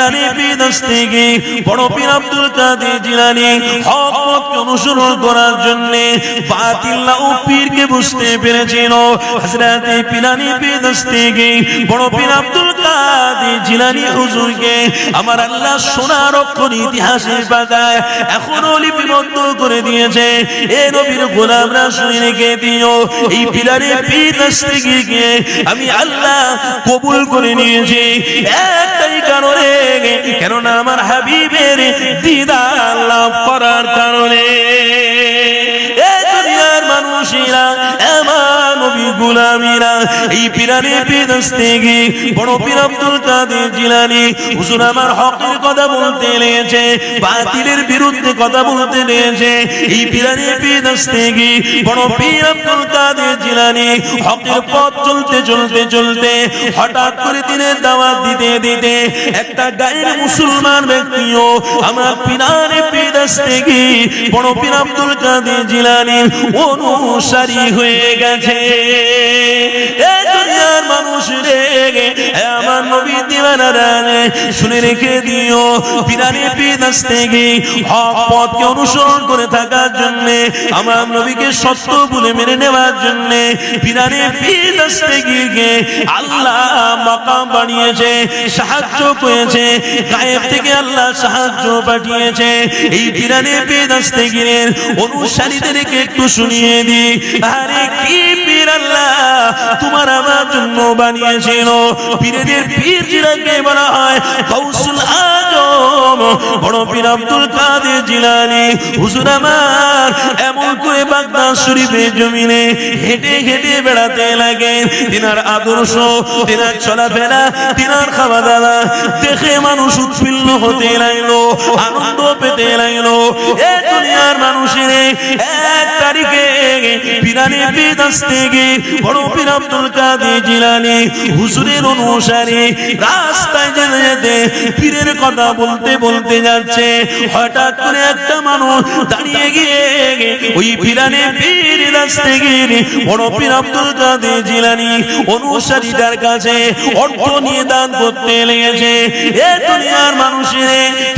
পিলারে বিদস্তেগে বড় পীর আব্দুল কাদের জিলানী হক পথকে অনুসরণ করার জন্য বাতিল ও পীরকে বুঝতে পেরেছিল। হযরত পিলারে বিদস্তেগে বড় পীর আব্দুল কাদের জিলানী হুজুরকে আমার আল্লাহ সোনার অক্ষর ইতিহাসের পাতায় এখনো লিপিবদ্ধ করে দিয়েছে। এ নবীর গোলামরা শুনে রেখে দিও, এই পিলারে বিদস্তেগে আমি আল্লাহ কবুল করে নিয়েছি একটাই কারণে, কেননা আমার হাবিবের দিদার লাভ করার কারণে। এই দুনিয়ার মানুষেরা আমার নবী গোলামীরা এই পিলারে বিদস্তেগে বড় পীর আব্দুল কাদের জিলানী হুজুর আমার হকের কথা বলতে লেগেছে, বাতিলের বিরুদ্ধে কথা বলতে লেগেছে। এই পিলারে বিদস্তেগে বড় পীর আব্দুল কাদের জিলানী হকের পথ চলতে চলতে চলতে হঠাৎ করে দিনের দাওয়াত দিতে দিতে একটা গায়ের মুসলমান ব্যক্তিও আমার পিলারে বিদস্তেগে বড় পীর আব্দুল কাদের জিলানীর অনুসারী হয়ে গেছে। এই দুনিয়ার মানুষ রে আমার নবী দিওয়ানারা শুনে রেখে দিও, পিলারে বিদস্তেগে হক পথকে অনুসরণ করে থাকার জন্য আমার নবীকে সত্য বলে মেনে নেওয়ার জন্য পিলারে বিদস্তেগে আল্লাহ মাকাম বানিয়েছে, সাহায্য করেছে, গায়েব থেকে আল্লাহ সাহায্য পাঠিয়েছে। এই পিলারে বিদস্তেগের অনুসারীদেরকে একটু শুনিয়ে দি, আরে কি পীর আল্লাহ তোমার আমার জন্য বানিয়েছিল। পীরের পীর জিলাকে বলা হয় গাউসুল আজম বড় পীর আব্দুল কাদের জিলানী হুজুর আমার এমন করে বাগদাদ শরীফের জমিনে হেঁটে হেঁটে বেড়াতে লাগে। তিনার আদর্শ, তিনার চলাফেরা, তিনার খাওয়া দাওয়া দেখে মানুষ উৎফুল্ল হতে লাগলো, আনন্দ পেতে লাগলো। এ দুনিয়ার মানুষের এক তারিখে পিলারে বিদস্তেগে বড় পীর আব্দুল কাদের জিলানী হুজুরের অনুসারী রাস্তায় যেতে যেতে পীরের কথা বলতে বলতে যাচ্ছে। হঠাৎ করে একটা মানুষ দাঁড়িয়ে গিয়ে ওই পিলারে বিদস্তেগে বড় পীর আব্দুল কাদের জিলানী অনুসারীটার কাছে অর্থ নিয়ে দান করতে লেগেছে। এ দুনিয়ার মানুষের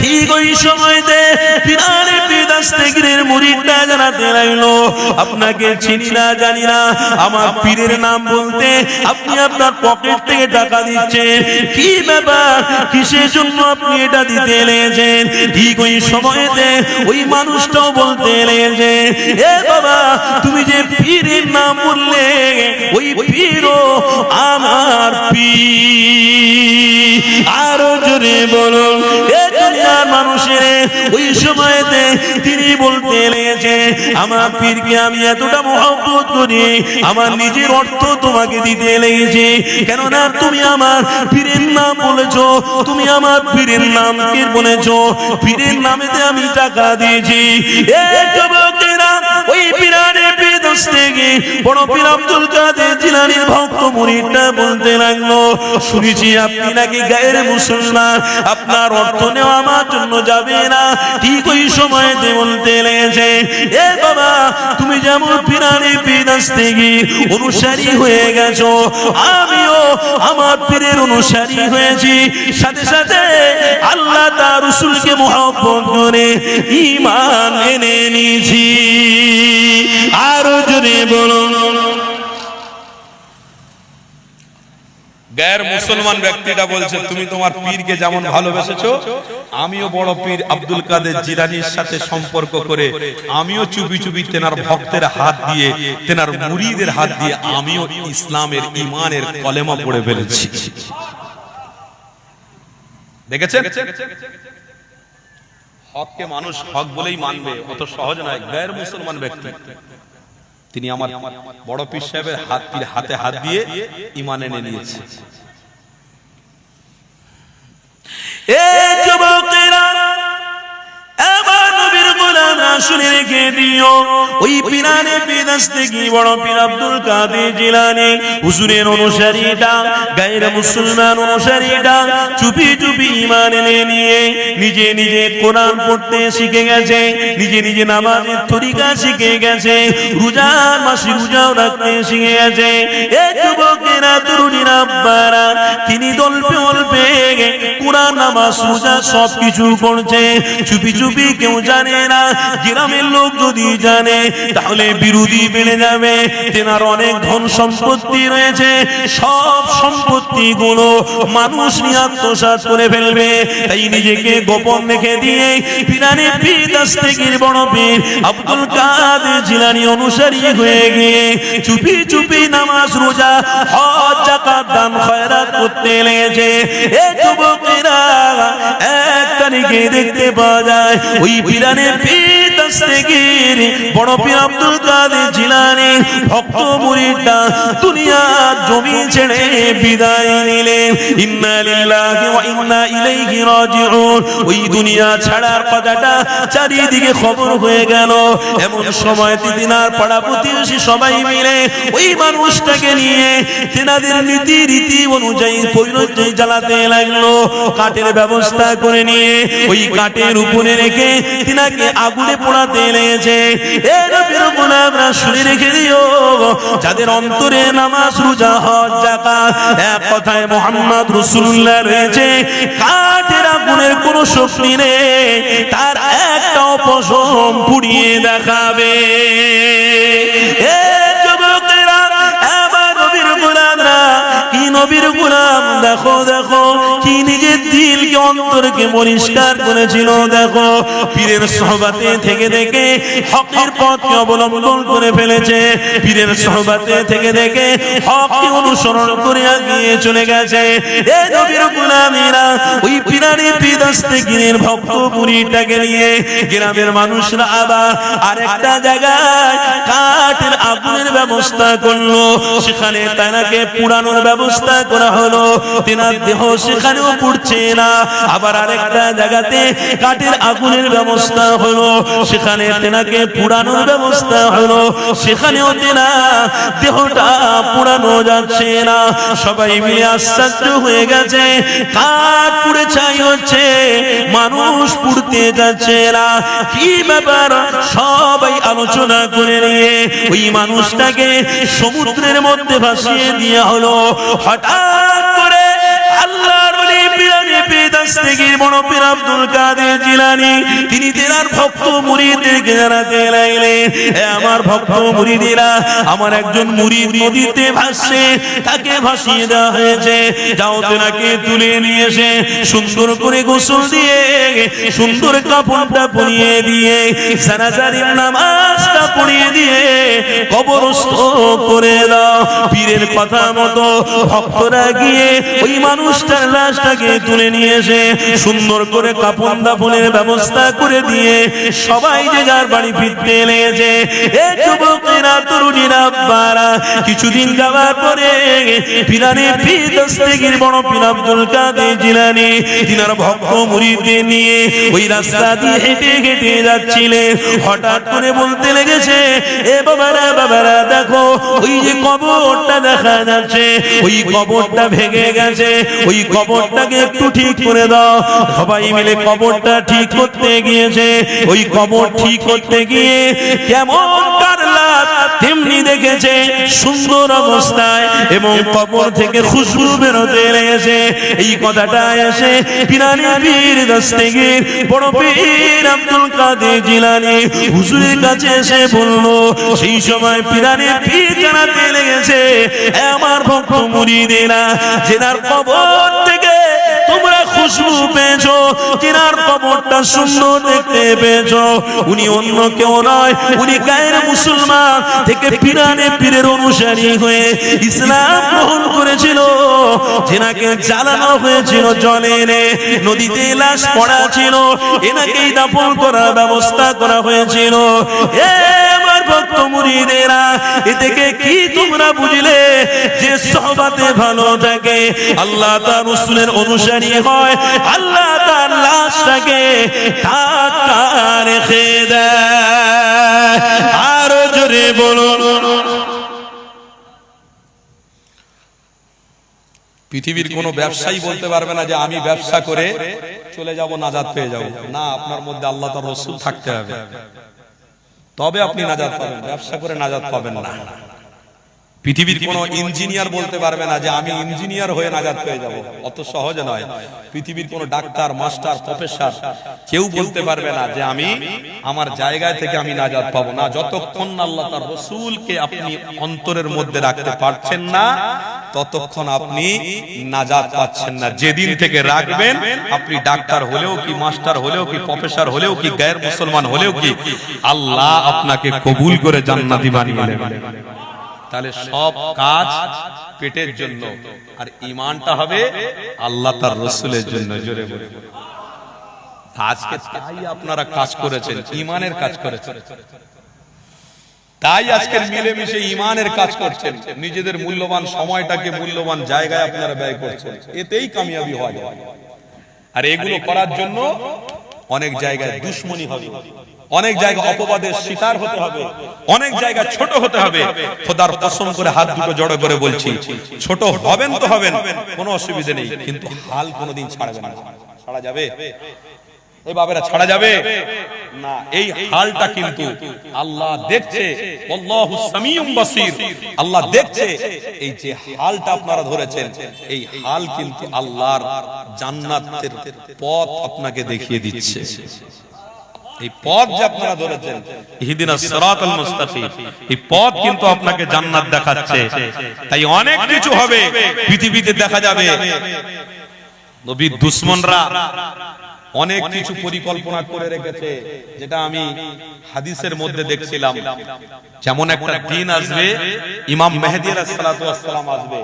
ঠিক ওই সময়তে পিলারে বিদস্তেগের মুরিদটা জানাতে লাগলো, আপনাকে চিনি না জানি না, আমার পীরের নাম বলতে আপনি আপনার পকেট থেকে টাকা দিচ্ছেন, কি ব্যাপার, কিসের জন্য আপনি এটা দিতে লেগেছেন? ঠিক ওই সময়তে ওই মানুষটাও বলতে লেগেছে, এ বাবা তুমি যে পীরের নাম বললে ওই পীরও আমার পীর। আরো জোরে বলুন। এ দুনিয়ার মানুষের ওই সময়তে তিনি বলতে লেগেছে, আমার পীরকে আমি এতটা মহব্বত করি, আমার নিজের অর্থ তোমাকে দিতে লেগেছে, কেননা তুমি আমার পীরের নাম বলেছো, তুমি আমার পীরের নামকে বলেছো, পীরের নামেতে আমি টাকা দিয়েছি। এই যুবকেরা ওই পিলারে বিদস্তেগে বড় পীর আব্দুল কাদের জিলানীর ভক্ত মুরিদটা বলতে লাগলো, শুনেছি আপনি নাকি গায়ের মুসলমান, আপনার অর্থ নেওয়া আমার জন্য যাবে না। ঠিক ওই সময়তে বলতে লেগেছে, এ বাবা তুমি যেমন পিলারে বিদস্তেগে অনুসারী হয়ে গেছো, আমিও আমার পীরের অনুসারী হয়েছি, সাথে সাথে আল্লাহ তার রাসূলকে মহব্বত করে ঈমান এনে নিয়েছি। আরো জোরে বলুন। গায়ের মুসলমান ব্যক্তিটা বলছে, তুমি তোমার পীরকে যেমন ভালোবেসেছো, আমিও বড় পীর আব্দুল কাদের জিলানীর সাথে সম্পর্ক করে আমিও চুপি চুপি তেনার ভক্তের হাত দিয়ে, তেনার মুরিদের হাত দিয়ে আমিও ইসলামের ঈমানের কলেমা পড়ে ফেলেছি। দেখেছেন, হককে মানুষ হক বলেই মানবে, অত সহজ নয়। গায়ের মুসলমান ব্যক্তি তিনি আমার বড় পীর সাহেবের হাতে হাত দিয়ে ঈমান এনে নিয়েছে। এই যুবকেরা আমার নবীর গোলামরা শুনে রেখে দিও, ওই পীরানে পীর দস্তগীর বড় পীর আব্দুল কাদের জিলানী হুজুরের অনুসারীটা, গায়ের মুসলমান অনুসারীটা চুপি চুপি ঈমান এনে নিয়ে নিজে নিজে কোরআন পড়তে শিখে গেছে, নিজে নিজে নামাজের তরিকা শিখে গেছে, রোজার মাসে রোজাও রাখতে শিখে গেছে। এ যুবকেরা, তরুণীরা, আব্বারা, তিনি দলপে অল্পে কোরআন নামাজ রোজা সবকিছু করছে চুপি চুপি, কেউ জানে না। গ্রামের লোক যদি জানে তাহলে বিরোধী বেড়ে যাবে। তেনার অনেক ধন সম্পত্তি রয়েছে, সব সম্পত্তি গুলো মানুষ নিয়ে আত্মসাৎ করে ফেলবে। তাই নিজেকে গোপন রেখে দিয়ে পীরানে পীর দস্তগীর বড় পীর আব্দুল কাদের জিলানী অনুসারী হয়ে গিয়ে চুপি চুপি নামাজ রোজা হজ যাকাত দান খয়রাত করতে লেগেছে। এ যুবকেরা, এক তারিখে দেখতে পাওয়া যায় ওই পীরানে পীর দস্তগীর বড় পীর আব্দুল কাদের জিলানী ভক্ত মুরিদরা দুনিয়ার জমি ছেড়ে বিদায় নিলেন। ইন্না লিল্লাহি ওয়া ইন্না ইলাইহি রাজিউন। ওই দুনিয়া ছাড়ার কথাটা চারিদিকে খবর হয়ে গেল। এমন সময় তিনার পাড়া প্রতিবেশী সবাই মিলে ওই মানুষটাকে নিয়ে তেনাদের নীতি রীতি অনুযায়ী পৈরজ্জে জ্বালাতে লাগলো। কাঠের ব্যবস্থা করে নিয়ে ওই কাঠের উপরে রেখে তিনাকে আগুনে পোড়াতে লেগেছে। এর নবীর গোলামরা শুনে রেখে দিও, যাদের অন্তরে নামাজ রোজা হজ যাকাত এক কথায় মুহাম্মদ রাসূলুল্লাহ রয়েছে, কাঠের আগুনের কোন শক্তি নেই, তার একটা অপশম পুড়িয়ে দেখাবে। এ যুবকেরা, আমার নবীর গোলামরা, কি নবীর গোলাম, দেখো দেখো কি নিজের দিলকে অন্তরকে পরিষ্কার করেছিল। দেখো পীরের সোহবতে থেকে থেকে হকের পথকে অবলম্বন করে ফেলেছে, পীরের সোহবতে থেকে থেকে হককে অনুসরণ করে এগিয়ে চলে গেছে। এই নবীর গোলামেরা ওই পীরানে পীর দস্তগীরের ভক্ত মুরিদটাকে নিয়ে গ্রামের মানুষরা আবার আরেকটা জায়গায় কাঠের আগুনের ব্যবস্থা করলো, সেখানে তাকে পুরানোর ব্যবস্থা করা হলো। তেনার দেহ সেখানেও পুড়ছে না। আবার আরেকটা জায়গাতে কাঠের আগুনের ব্যবস্থা হলো, সেখানে তেনাকে পুরানোর ব্যবস্থা হলো, সেখানেও তেনা দেহটা পুরানো যাচ্ছে না। সবাই মিলে আশ্চর্য হয়ে গেছে, কাঠ পুড়ে ছাই হচ্ছে, মানুষ পুড়তে যাচ্ছে না, কি ব্যাপার? সবাই আলোচনা করে নিয়ে ওই মানুষটাকে সমুদ্রের মধ্যে ভাসিয়ে দেওয়া হলো। হঠাৎ করে আল্লাহর ওলি পীরানে পীর দস্তগীর বড় পীর আব্দুল কাদের জিলানী তিনি তেনার ভক্ত মুরিদদেরকে জানাতে লাগলেন, হে আমার ভক্ত মুরিদেরা, আমার একজন মুরিদ নদীতে ভাসছে, তাকে ভাসিয়ে দেওয়া হয়েছে, যাও তেনাকে তুলে নিয়ে এসে সুন্দর করে গোসল দিয়ে সুন্দর কাপড়টা পরিয়ে দিয়ে জানাজার নামাজটা পড়িয়ে দিয়ে কবরস্থ করে দাও। পীরের কথা মতো ভক্তরা গিয়ে ওই মানুষটার লাশটাকে তুলে নিয়ে এসে সুন্দর করে কাপড় দাফনের ব্যবস্থা করে দিয়ে সবাই যে যার বাড়ি ফিরতে লেগেছে। এ যুবকেরা, তরুণীরা, আব্বারা, কিছুদিন যাওয়ার পরে পীরানে পীর দস্তগীর বড় পীর আব্দুল কাদের জিলানী তিনার ভক্ত মুরিদদের নিয়ে ওই রাস্তা দিয়ে হেঁটে হেঁটে যাচ্ছিলেন। হঠাৎ করে বলতে লেগেছে, এ বাবারা বাবারা, দেখো ওই যে কবরটা দেখা যাচ্ছে, ওই কবরটা ভেঙে গেছে, ওই কবরটাকে একটু ঠিক করে দাও। সবাই মিলে কবরটা ঠিক করতে গিয়েছে। ওই কবর ঠিক করতে গিয়ে কেমন কারলা তেমনি দেখেছে সুন্দর অবস্থায়, এবং কবর থেকে খুশবু বেরোতে লেগেছে। এই কথাটা এসে পীরানে পীর দস্তগীর বড় পীর আব্দুল কাদের জিলানী হুজুরের কাছে এসে বলল। সেই সময় পীরানে পীর জানাতে লেগেছে, আমার ভক্ত মুরিদেরা, যেনার কবর থেকে তোমরা খুশবু পেয়েছো, যেনার কবরটা সুন্দর দেখতে পেয়েছো, উনি অন্য কেউ নয়, উনি গায়ের মুসলমান থেকে পীরানে পীরের অনুসারী হয়ে ইসলাম গ্রহণ করেছিল, যেনাকে জ্বালানো হয়েছিল জলে, নদীতে লাশ পড়া ছিল, এনাকেই দাফন করার ব্যবস্থা করা হয়েছিল। আমার ভক্ত মুরিদেরা, এ থেকে কি তোমরা বুঝলে যে সোহবতে ভালো থাকে, আল্লাহ তার রাসূলের অনুসারী হয়, আল্লাহ তার লাশটাকে টাটকা রেখে দেয়। বলুন। পৃথিবীর কোন ব্যবসায়ী বলতে পারবে না যে আমি ব্যবসা করে চলে যাব, নাজাত পেয়ে যাব। না, আপনার মধ্যে আল্লাহ তার রাসূল থাকতে হবে, তবে আপনি নাজাত পাবেন। ব্যবসা করে নাজাত পাবেন না। পৃথিবীর কোন ইঞ্জিনিয়ার বলতে পারবে না যে আমি ইঞ্জিনিয়ার হয়ে নাজাত পেয়ে যাব, অত সহজ নয়। পৃথিবীর কোন ডাক্তার, মাস্টার, প্রফেসর কেউ বলতে পারবে না যে আমি আমার জায়গায় থেকে আমি নাজাত পাবো না, যতক্ষণ আল্লাহ তার রাসূলকে আপনি অন্তরের মধ্যে রাখতে পারছেন না, ততক্ষণ আপনি নাজাত পাচ্ছেন না। যেদিন থেকে রাখবেন, আপনি ডাক্তার হলেও কি, মাস্টার হলেও কি, প্রফেসর হলেও কি, গায়ের মুসলমান হলেও কি, আল্লাহ আপনাকে কবুল করে জান্নাতি বানিয়ে নেবেন। তাহলে সব কাজ পেটের জন্য, আর ঈমানটা হবে আল্লাহ তার রাসূলের জন্য। জোরে বলে আজকে তাই আপনারা কাজ করেছেন, ঈমানের কাজ করেছেন। তাই আজকের মিলেমিশে ঈমানের কাজ করছেন, নিজেদের মূল্যবান সময়টাকে মূল্যবান জায়গায় আপনারা ব্যয় করছেন, এতেই কামিয়াবি হয়। আর এগুলো করার জন্য অনেক জায়গায় দুশমনি হবে, অনেক জায়গায় অপবাদের শিকার হতে হবে, অনেক জায়গায় ছোট হতে হবে। খোদার কসম করে হাত দুটো জড়ো করে বলছি, ছোট হবেন তো হবেন, কোনো অসুবিধা নেই, কিন্তু হাল কোনোদিন ছাড়বেন না। ছাড়া যাবে? এই বাবেরা ছাড়া যাবে না। এই হালটা কিন্তু আল্লাহ দেখছে, আল্লাহু সামিউম বাসীর, আল্লাহ দেখছে। এই যে হালটা আপনারা ধরেছেন, এই হাল কিন্তু আল্লাহর জান্নাতের পথ আপনাকে দেখিয়ে দিচ্ছে। এই পথ যে আপনারা ধরেছেন, ইহদিনাস সিরাতাল মুস্তাকিম, এই পথ কিন্তু আপনাকে জান্নাত দেখাচ্ছে। তাই অনেক কিছু হবে পৃথিবীতে, দেখা যাবে নবীর দুশমনরা অনেক কিছু পরিকল্পনা করে রেখেছে, যেটা আমি হাদিসের মধ্যে দেখছিলাম। যেমন একটা দিন আসবে, ইমাম মেহেদী আলাইহিস সালাতু ওয়াস সালাম আসবে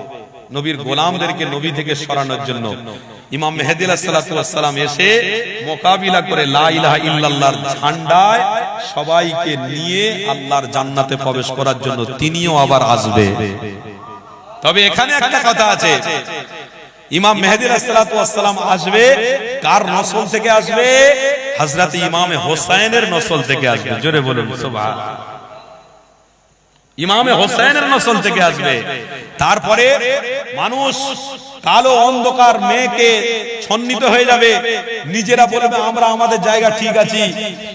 নবীর গোলামদেরকে নবী থেকে সরানোর জন্য। ইমাম মেহেদী আলাইহিস সালাতু ওয়াস সালাম এসে মোকাবিলা করে লা ইলাহা ইল্লাল্লাহর ঝান্ডায় সবাইকে নিয়ে আল্লাহর জান্নাতে প্রবেশ করার জন্য তিনিও আবার আসবে। তবে এখানে একটা কথা আছে, ইমাম মেহেদী আলাইহিস সালাতু ওয়াস সালাম আসবে কার নসল থেকে আসবে? হযরত ইমামে হোসেনের নসল থেকে আসবে। জোরে বলুন সুবহানাল্লাহ। ইমামে হোসেনের নসল থেকে আসবে। তারপরে মানুষ কালো অন্ধকার মেয়েকে ছন্নিত হয়ে যাবে, নিজেরা বলবে আমরা আমাদের জায়গা ঠিক আছি,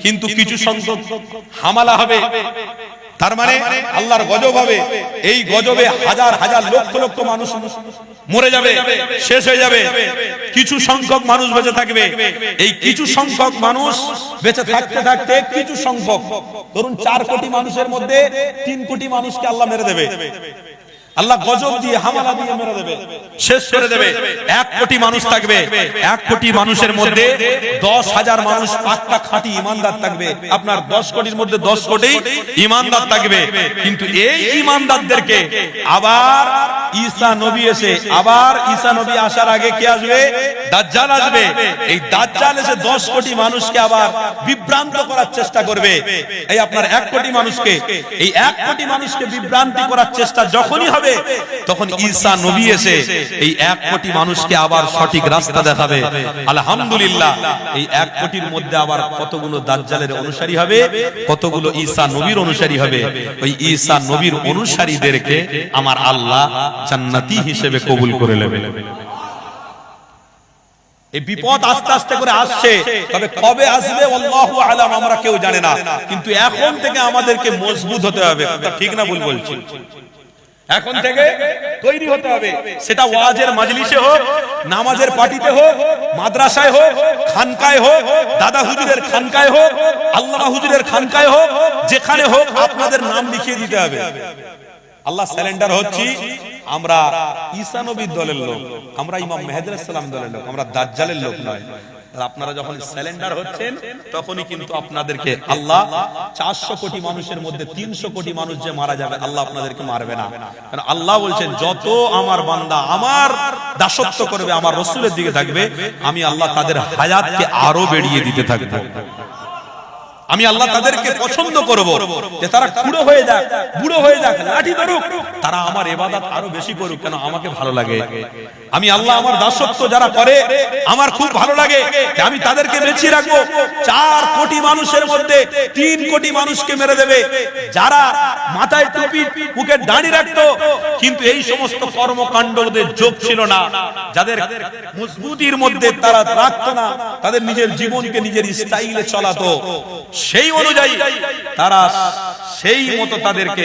কিন্তু কিছু সংখ্যক হামলা হবে। তার মানে আল্লাহর গজব হবে। এই গজবে হাজার হাজার লক্ষ লক্ষ মানুষ মরে যাবে, শেষ হয়ে যাবে। কিছু সংখ্যক মানুষ বেঁচে থাকবে। এই কিছু সংখ্যক মানুষ বেঁচে থাকতে থাকতে কিছু সংখ্যক, ধরুন 4 কোটি মানুষের মধ্যে 3 কোটি মানুষকে আল্লাহ মেরে দেবে। আল্লাহ গজব দিয়ে, হামলা দিয়ে মেরে দেবে, শেষ করে দেবে। 1 কোটি মানুষ থাকবে। 1 কোটি মানুষের মধ্যে 10,000 মানুষ পাক্কা খাঁটি ঈমানদার থাকবে। আপনার 10 কোটির মধ্যে 10 কোটি ঈমানদার থাকবে। কিন্তু এই ঈমানদারদেরকে আবার ঈসা নবী এসে, আবার ঈসা নবী আসার আগে কে আসবে? দাজ্জাল আসবে। এই দাজ্জাল এসে 10 কোটি মানুষকে আবার বিভ্রান্ত করার চেষ্টা করবে। এই আপনার 1 কোটি মানুষকে, এই 1 কোটি মানুষকে বিভ্রান্তি করার চেষ্টা যখনই হবে, তখন ঈসা নবী এসে এই 1 কোটি মানুষকে আবার সঠিক রাস্তা দেখাবে। আলহামদুলিল্লাহ, এই 1 কোটির মধ্যে আবার কতগুলো দাজ্জালের অনুসারী হবে, কতগুলো ঈসা নবীর অনুসারী হবে। ওই ঈসা নবীর অনুসারীদেরকে আমার আল্লাহ জান্নাতি হিসেবে কবুল করে নেবেন। এই বিপদ আস্তে আস্তে করে আসছে, তবে কবে আসবে আল্লাহু আলাম, আমরা কেউ জানে না। কিন্তু এখন থেকে আমাদেরকে মজবুত হতে হবে। ঠিক না ভুল বলছি? এখন থেকে তৈরি হতে হবে। সেটা ওয়াজের মাজলিসে হোক, নামাজের পার্টিতে হোক, মাদ্রাসায় হোক, খানকায় হোক, দাদা হুজুরের খানকায় হোক, আল্লামা হুজুরের খানকায় হোক, যেখানে হোক আপনাদের নাম লিখিয়ে দিতে হবে। আল্লাহ স্যালেন্ডার হচ্ছি, আমরা ঈসা নবীর দলের লোক, আমরা ইমাম মেহেদী আলাইহিস সালাম দলের লোক, আমরা দাজ্জালের লোক নয়। আপনারা যখন স্যালেন্ডার হচ্ছেন, তখনই কিন্তু আপনাদেরকে আল্লাহ 400 কোটি মানুষের মধ্যে 300 কোটি মানুষ যে মারা যাবে, আল্লাহ আপনাদেরকে মারবে না। কারণ আল্লাহ বলছেন, যত আমার বান্দা আমার দাসত্ব করবে, আমার রাসূলের দিকে থাকবে, আমি আল্লাহ তাদের হায়াতকে আরো বেড়িয়ে দিতে থাকবো। আমি আল্লাহ তাদেরকে পছন্দ করব যে তারা খুঁড়ো হয়ে যাক, বুড়ো হয়ে যাক, লাঠি ধরুক, তারা আমার ইবাদত আরো বেশি করুক, কেন আমাকে ভালো লাগে। আমি আল্লাহ আমার দাসত্ব যারা করে আমার খুব ভালো লাগে, আমি তাদেরকে বেঁচে রাখবো। 4 কোটি মানুষের মধ্যে 3 কোটি মানুষকে মেরে দেবে যারা মাথায় টুপি, মুখে দাড়ি রাখতো, কিন্তু এই সমস্ত কর্মকাণ্ডদের যোগ ছিল না, যাদের মজবুতির মধ্যে তারা রাখতো না, তাদের নিজের জীবনকে নিজের স্টাইলে চলাতো, সেই অনুযায়ী তারা সেই মতো তাদেরকে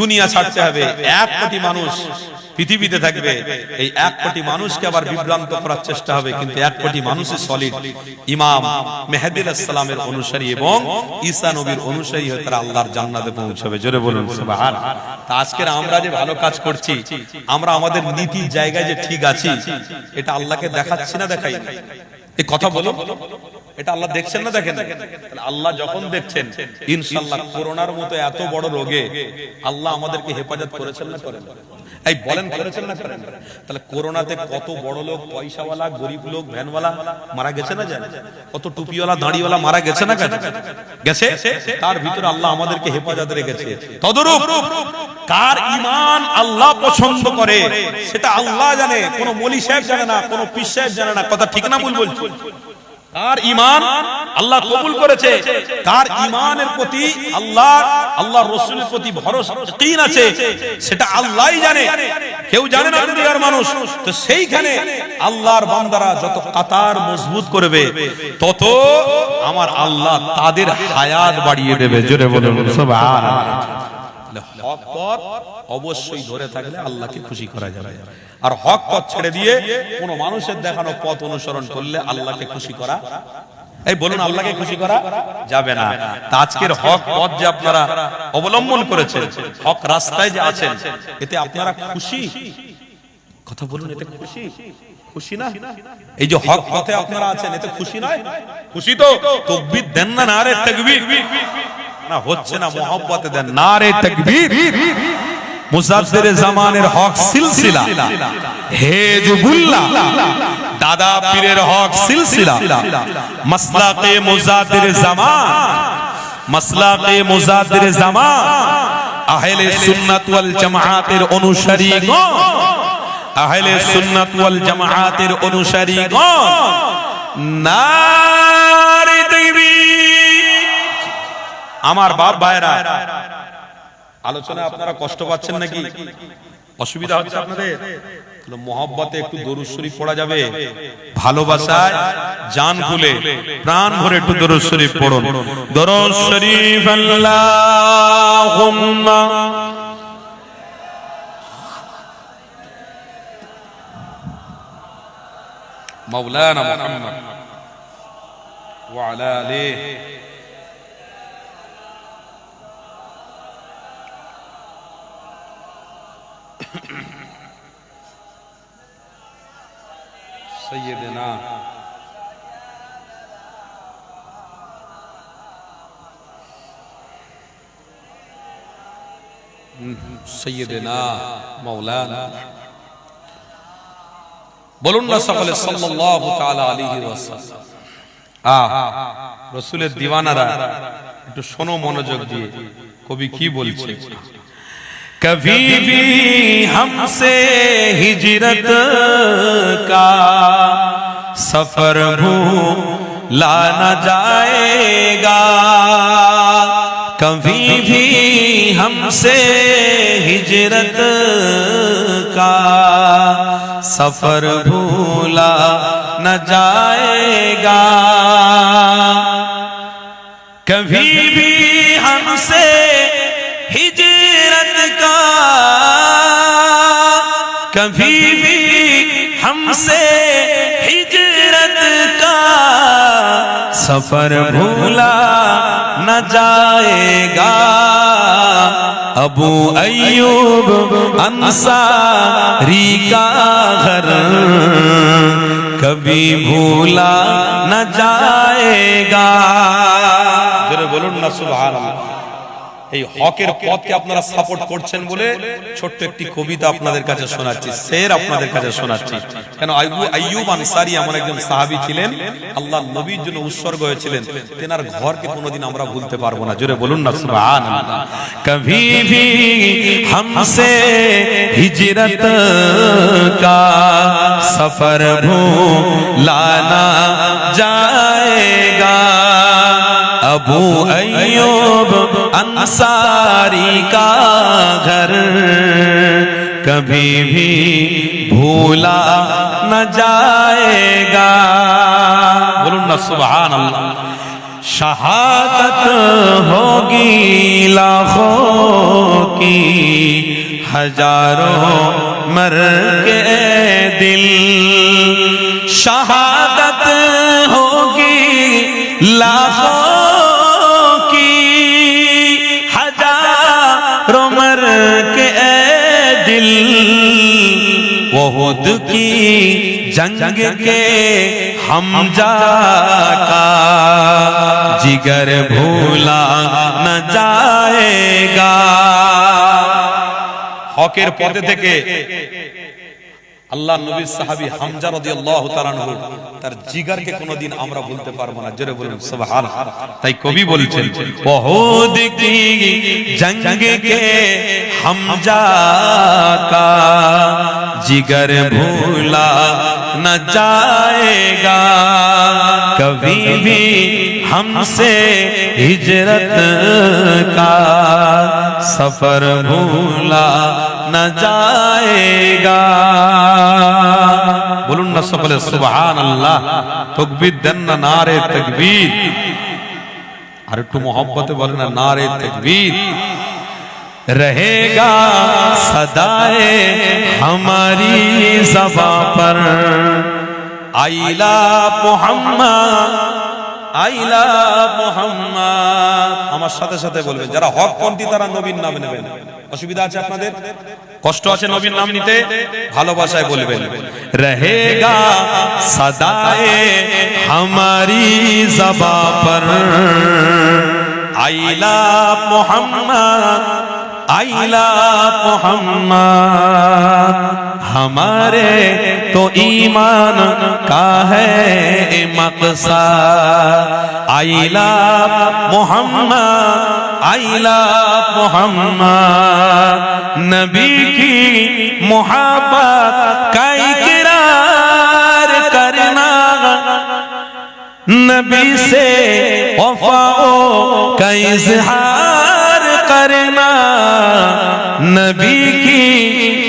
দুনিয়া ছাড়তে হবে। 1 কোটি মানুষ পৃথিবীতে থাকবে, এই 1 কোটি মানুষকে আবার বিভ্রান্ত করার চেষ্টা হবে, কিন্তু 1 কোটি মানুষই সলিড ইমাম মেহেদী আলাইহিস সালামের অনুসারী এবং ঈসা নবীর অনুসারী হয়ে তারা আল্লাহর জান্নাতে পৌঁছাবে। জোরে বলুন সুবহানাল্লাহ। তা আজকের আমরা যে ভালো কাজ করছি, আমরা আমাদের নীতির জায়গায় যে ঠিক আছি, এটা আল্লাহকে দেখাচ্ছি না দেখাই? এই কথা বলো, এটা আল্লাহ দেখছেন না দেখেন? আল্লাহ যখন দেখছেন, ইনশাআল্লাহ করোনার মতো এত বড় রোগে আল্লাহ আমাদেরকে হেফাজত করেছেন না করেন? এই বলেন করেছেন না করেন? তাহলে করোনাতে কত বড় লোক, পয়সাওয়ালা, গরিব লোক, ভ্যানওয়ালা মারা গেছে না জানেন? কত টুপিওয়ালা, দাড়িওয়ালা মারা গেছে না গেছে? তার ভিতরে আল্লাহ আমাদেরকে হেফাজত রেখেছে। তদরূপ কার ঈমান আল্লাহ পছন্দ করে সেটা আল্লাহ জানে, কোন মৌলী সাহেব জানে না, কোন পীর সাহেব জানে না। কথা ঠিক না ভুল বলছি? কার ঈমান আল্লাহ কবুল করেছে, কার ঈমানের প্রতি আল্লাহর রাসূলের প্রতি ভরসা ইয়াকিন আছে, সেটা আল্লাহই জানে, কেউ জানে না দুনিয়ার মানুষ। তো সেইখানে আল্লাহর বান্দারা যত কাতার মজবুত করবে, তত আমার আল্লাহ তাদের হায়াত বাড়িয়ে দেবে। জোরে বলুন সুবহানাল্লাহ। হক পথ অবশ্যই ধরে থাকলে আল্লাহকে খুশি করা যাবে, আর হক পথ ছেড়ে দিয়ে কোন মানুষের দেখানো পথ অনুসরণ করলে আল্লাহকে খুশি করা, এই বলুন, আল্লাহকে খুশি করা যাবে না। তা আজকের হক পথ যে আপনারা অবলম্বন করেছেন, হক রাস্তায় যে আছেন, এতে আপনারা খুশি? কথা বলুন, এতে খুশি? খুশি না? এই যে হক পথে আপনারা আছেন, এতে খুশি নয়? খুশি তো তাকবীর দেন না, নারে তাকবীর। না হচ্ছে না, মোহাব্বতে দেন নারে তাকবীর। মুজাদ্দিদ জামানের হক সিলসিলা, হেজবুল্লাহ দাদা পীরের হক সিলসিলা, মাসলাকে মুজাদ্দিদ জামান, মাসলাকে মুজাদ্দিদ জামান, আহলে সুন্নাত ওয়াল জামাআতের অনুসারীগণ, আহলে সুন্নাত ওয়াল জামাআতের অনুসারীগণ নারে তাকবীর। আমার বাপ ভাইরা, আলোচনায় আপনারা কষ্ট পাচ্ছেন নাকি? অসুবিধা হচ্ছে আপনাদের? মোহাব্বতে একটু দরুদ শরীফ পড়া যাবে? ভালোবাসায় জান খুলে প্রাণ ভরে একটু দরুদ শরীফ পড়ুন। দরুদ শরীফ আল্লাহুম্মা মাওলানা মুহাম্মদ ওয়া আলা আলিহি سيدنا سيدنا مولانا বলুন না সকলে সাল্লাল্লাহু তাআলা আলাইহি ওয়াসাল্লাম। রাসূলের দিওয়ানারা একটু শোনো মনোযোগ দিয়ে, কবি কি বলছে। कभी भी हमसे हिजरत का सफर भूला न जाएगा, कभी भी हमसे हिजरत का सफर भूला न जाएगा, कभी भी हमसे हिजरत का, कभी भी हमसे हिजरत का सफर भूला न जाएगा, अबू अय्यूब अंसारी का घर कभी भूला न जाएगा। जरा बोलो ना सुभान अल्लाह। এই হকের পথকে আপনারা সাপোর্ট করছেন বলে ছোট্ট একটি কবিতা আপনাদের কাছে শোনাচ্ছি, শের আপনাদের কাছে শোনাচ্ছি। কেন আইয়ুব আনসারী এমন একজন সাহাবী ছিলেন, আল্লাহ নবীর জন্য উৎসর্গ হয়েছিলেন, তেনার ঘরকে কোনোদিন আমরা ভুলতে পারবো না। জোরে বলুন না সুবহানাল্লাহ। कभी भी हमसे हिजरत का सफर भूला ना जाएगा, अबू अय्यूब अंसारी का घर कभी भी भूला न जाएगा। বলুন না সুবহানাল্লাহ। शहादत होगी लाखों की, हजारों मर के दिल, शहादत होगी लाखों की, हजारों मर के दिल, उहुद की जंग के हमजा का जिगर भूला न जाएगा। হকের পথে থেকে আল্লাহ নবীর সাহাবী হামজা রাদিয়াল্লাহু তাআলা আনহু তার জিগারকে কোনোদিন আমরা ভুলতে পারবো না। জোরে বলুন সুবহানাল্লাহ। তাই কবি বলছেন উহুদ কি জंग के हमजा का जिगर भूला न जाएगा, कभी भी हमसे हिजरत का सफर भूला न जाएगा। বলুন না সকলে সুবহানাল্লাহ। তাকবীর দেন না, নারে তাকবীর। আর একটু মহব্বতে বলেন না, নারে তাকবীর। रहेगा सदाए हमारी ज़बां पर आइला मोहम्मद, आइला मोहम्मद। আমার সাথে সাথে বলবেন, যারা হকপন্থী তারা নবীর নাম নেবেন। অসুবিধা আছে আপনাদের? কষ্ট আছে নবীর নাম নিতে? ভালোবাসায় বলবেন रहेगा सदाए हमारी ज़बां पर आइला मोहम्मद, आइला मोहम्मद। हमारे तो ईमान का है मकसद, आइला मोहम्मद, आइला मोहम्मद। नबी की मोहब्बत का इकरार करना, नबी से वफाओं का इजहार करना, नबी की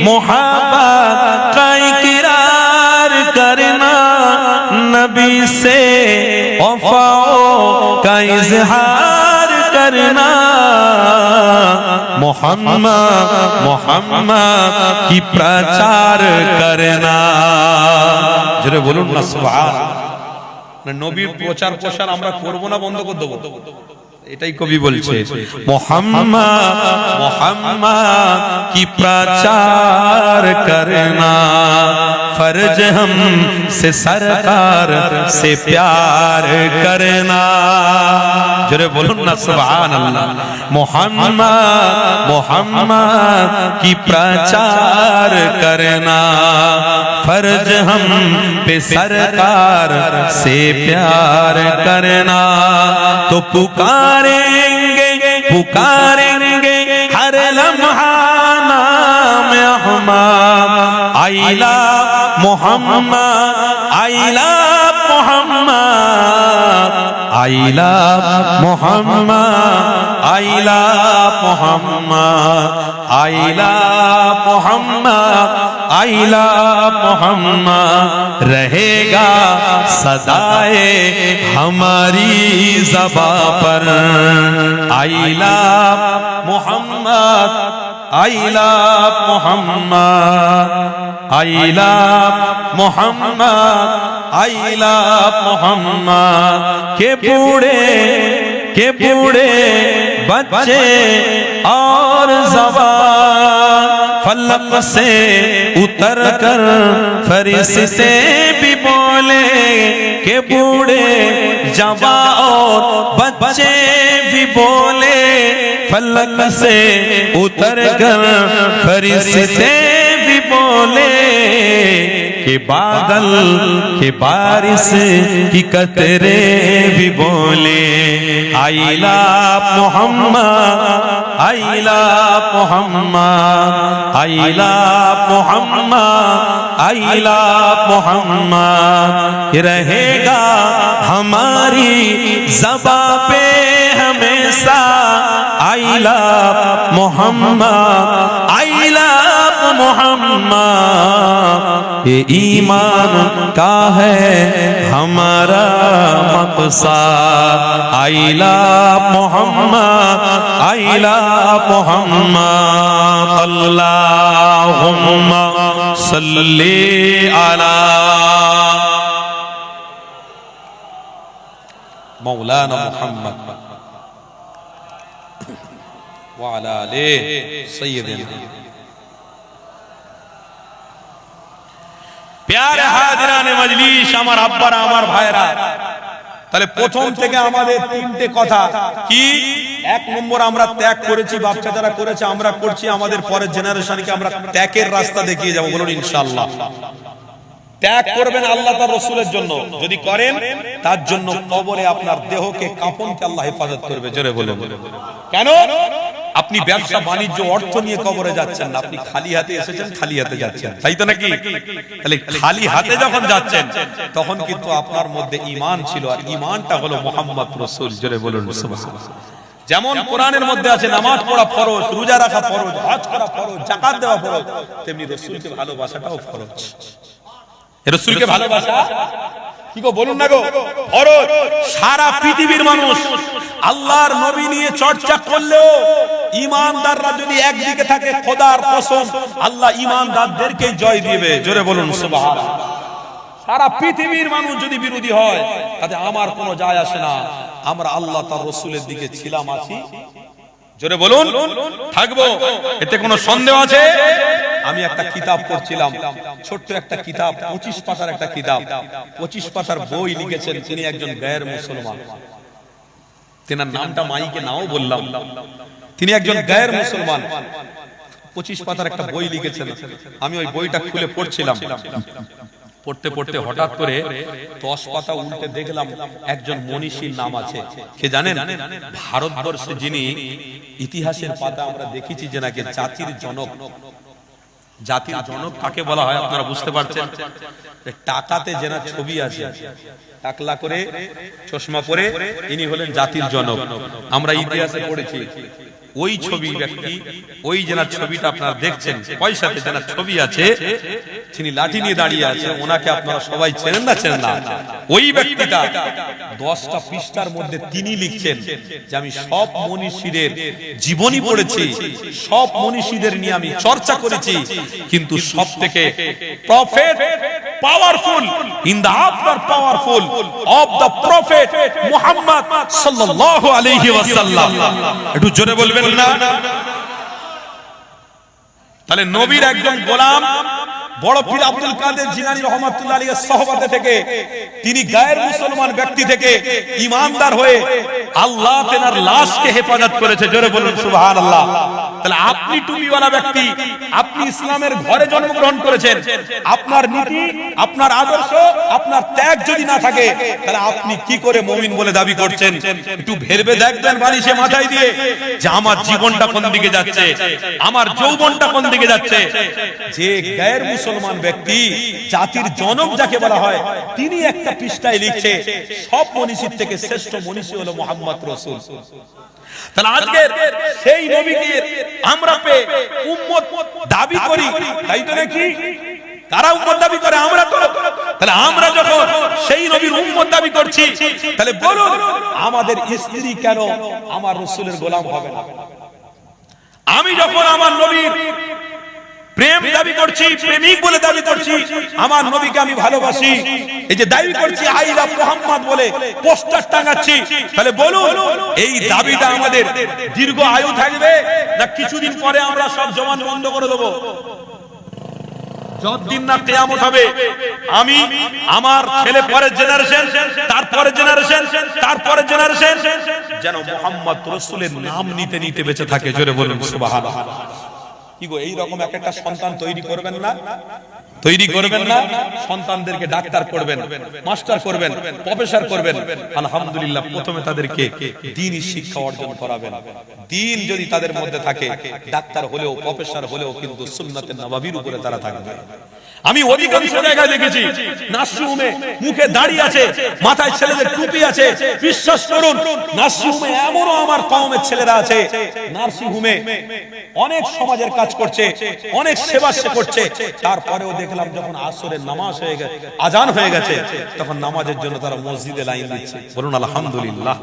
मोहब्बत का इकरार करना, नबी से वफाओं का इजहार करना, मोहम्मद मोहम्मद की प्रचार करना। জোরে বলুন না সুবহানাল্লাহ। নবীর প্রচার প্রসার আমরা করব না, বন্ধ করে দেব? এটাই কবি বলছে, मोहम्मद मोहम्मद की प्रचार करना, फर्ज हम से सरकार से प्यार करना। जरे बोलूं ना सुभानअल्लाह। मोहम्मद मोहम्मद की प्रचार करना, फर्ज हम पे सरकार से प्यार करना। तो पुकारेंगे पुकारेंगे हर लम्हा नाम अहमद, आइला मोहम्मद, आइला मोहम्मद, आइला मोहम्मद, आइला मोहम्मद, आइला मोहम्मद, आइला मोहम्मद। रहेगा सदाए हमारी ज़बां पर, आइला मोहम्मद, आइला मोहम्मद, आइला मोहम्मद, आइला मोहम्मद। के बूढ़े बच्चे और जवान फलक से उतर कर फरिश्ते भी बोले, के बूढ़े जवान और बच्चे भी बोले, फलक से उतर कर फरिश्ते भी बोले कि बादल के बारिश की कतरे भी बोले I love Muhammad I love Muhammad I love Muhammad I love Muhammad रहेगा हमारी ज़बां पे हमेशा I love Muhammad I love Muhammad ये ईमान का है हमारा मकसद I love Muhammad I love Muhammad अल्लाहुम्मा सल्ली अला मौलाना मुहम्मद व अला आलिहि सय्यिदिना। प्यारे हाजिराने मजलिस, আমার আব্বারা আমার ভাইরা, তাহলে প্রথম থেকে আমাদের তিনটে কথা কি? এক নম্বর, আমরা ত্যাগ করেছি, বাচ্চা যারা করেছে আমরা করছি, আমাদের পরের জেনারেশনকে আমরা ত্যাগের রাস্তা দেখিয়ে যাব। বলুন ইনশাআল্লাহ। ত্যাগ করবেন আল্লাহ তার রাসূলের জন্য, যদি করেন তার জন্য কবরে আপনার দেহকে কাফনকে আল্লাহ হেফাজত করবে। জোরে বলুন কেন? আপনি ব্যবসা বাণিজ্য অর্থ নিয়ে কবরে যাচ্ছেন না, আপনি খালি হাতে এসেছেন, খালি হাতে যাচ্ছেন, তাই তো নাকি? তাহলে খালি হাতে যখন যাচ্ছেন তখন কিন্তু আপনার মধ্যে ঈমান ছিল, আর ঈমানটা হলো মুহাম্মদ রাসূল। জোরে বলুন সুবহানাল্লাহ। যেমন কোরআনের মধ্যে আছে নামাজ পড়া ফরজ, রোজা রাখা ফরজ, হজ করা ফরজ, যাকাত দেওয়া ফরজ, তেমনি রাসূলকে ভালোবাসাটাও ফরজ। রাসূলকে ভালোবাসা কি গো বলুন না গো, ফরজ। সারা পৃথিবীর মানুষ আল্লাহর নবী নিয়ে চর্চা করলেও ঈমানদাররা যদি একদিকে থাকে, খোদার কসম আল্লাহ ঈমানদারদেরকে জয় দিবে। জোরে বলুন সুবহানাল্লাহ। সারা পৃথিবীর মানুষ যদি বিরোধী হয় তাতে আমার কোনো যায় আসে না, আমরা আল্লাহ তার রাসূলের দিকে ছিলাম, আছি। জোরে বলুন থাকবো, এতে কোনো সন্দেহ আছে? আমি একটা কিতাব পড়ছিলাম, ছোট্ট একটা কিতাব, 25 পাতার একটা কিতাব, 25 পাতার বই লিখেছেন তিনি একজন গায়ের মুসলমান। তেনার নামটা মাইকে নাও বললাম, তিনি একজন গায়ের মুসলমান, 25 পাতার একটা বই লিখেছেন। আমি ওই বইটা খুলে পড়ছিলাম, পড়তে পড়তে হঠাৎ করে 10 পাতা উল্টে দেখলাম একজন মনীষীর নাম আছে। কে জানেন? ভারতবর্ষে যিনি ইতিহাসের পাতা আমরা দেখেছি যে নাকি জাতির জনক। জাতির জনক কাকে বলা হয় আপনারা বুঝতে পারছেন? টাকাতে যেনা ছবি আছে, টাকলা করে চশমা পরে, ইনি হলেন জাতির জনক। আমরা ইতিহাসে পড়েছি ওই ছবি ব্যক্তি, ওই যেনার ছবিটা আপনারা দেখছেন, পয়সাতে যেনার ছবি আছে, তিনি লাঠি নিয়ে দাঁড়িয়ে আছে, ওনাকে আপনারা সবাই চেনেন না চেনেন না? ওই ব্যক্তিটা 10টা পৃষ্ঠার মধ্যে তিনি লিখছেন যে আমি সব মনীষীদের জীবনী পড়েছি, সব মনীষীদের নিয়ে আমি চর্চা করেছি, কিন্তু সবথেকে prophet powerful in the after powerful of the prophet Muhammad সাল্লাল্লাহু আলাইহি ওয়াসাল্লাম। একটু জোরে বলবেন না? তাহলে নবীর একজন গোলাম বড় পীর আব্দুল কাদের জিলানী রাহমাতুল্লাহ আলাইহির সহবতে থেকে, তিনি গায়ের মুসলমান ব্যক্তি থেকে ঈমানদার হয়ে আল্লাহ তেনার লাশকে হেফাজত করেছে। জোরে বলুন সুবহানাল্লাহ। তাহলে আপনি টুপিওয়ালা ব্যক্তি, আপনি ইসলামের ঘরে জন্মগ্রহণ করেছেন, আপনার নীতি, আপনার আদর্শ, আপনার ত্যাগ যদি না থাকে তাহলে আপনি কি করে মুমিন বলে দাবি করছেন? একটু ভেবে দেখবেন বালিশে মাথায় দিয়ে যে আমার জীবনটা কোন দিকে যাচ্ছে, আমার যৌবনটা কোন দিকে যাচ্ছে। যে গায়ের মুসলমান ব্যক্তি, জাতির জনক যাকে বলা হয়, তিনি একটা পৃষ্ঠায় লিখছে সব মনীষীর থেকে শ্রেষ্ঠ মনীষী হলো মুহাম্মদ রাসূল। তাহলে আজকে সেই নবীকে আমরা পেয়ে উম্মত দাবি করি, তাই তো নাকি? কারা উম্মত দাবি করে? আমরা তো। তাহলে আমরা যখন সেই নবীর উম্মত দাবি করছি, তাহলে বলুন আমাদের স্ত্রী কেন আমার রাসূলের গোলাম হবে না? আমি যখন আমার নবীর প্রেম দাবি করছি, প্রেমিক বলে দাবি করছি, আমার নবীকে আমি ভালোবাসি, এই যে দাবি করছি আই লাভ মুহাম্মদ বলে পোস্টার টাঙাচ্ছি, তাহলে বলুন এই দাবিটা আমাদের দীর্ঘ আয়ু থাকবে না কিছুদিন পরে আমরা সব জমান বন্ধ করে দেবো? যতদিন না কিয়ামত হবে, আমি, আমার ছেলে, পরের জেনারেশন, তারপরের জেনারেশন, তারপরের জেনারেশন, যেন মুহাম্মদ রাসূলের নাম নিতে নিতে বেঁচে থাকে। জোরে বলুন সুবহানাল্লাহ। কি গো, এইরকম একটা সন্তান তৈরি করবেন না? তৈরি করবেন না? সন্তানদেরকে ডাক্তার করবেন, মাস্টার করবেন, প্রফেসর করবেন। আলহামদুলিল্লাহ, প্রথমে তাদেরকে দ্বীনি শিক্ষা অর্জন করাবেন। দ্বীন যদি তাদের মধ্যে থাকে, ডাক্তার হলেও প্রফেসর হলেও কিন্তু সুন্নাতে নববীর উপরে তারা থাকবে। আমি অধিকাংশ জায়গায় দেখেছি নার্সিংহোমে মুখে দাড়ি আছে, মাথায় ছেলেদের টুপি আছে। বিশ্বাস করুন, নার্সিংহোমে এমনও আমার কওমের ছেলেরা আছে, নার্সিংহোমে অনেক সমাজের কাজ করছে, অনেক সেবা করছে। তারপরেও দেখলাম যখন আসরের নামাজ হয়ে গেছে, আজান হয়ে গেছে, তখন নামাজের জন্য তারা মসজিদে লাইন দিচ্ছে। বলুন আলহামদুলিল্লাহ।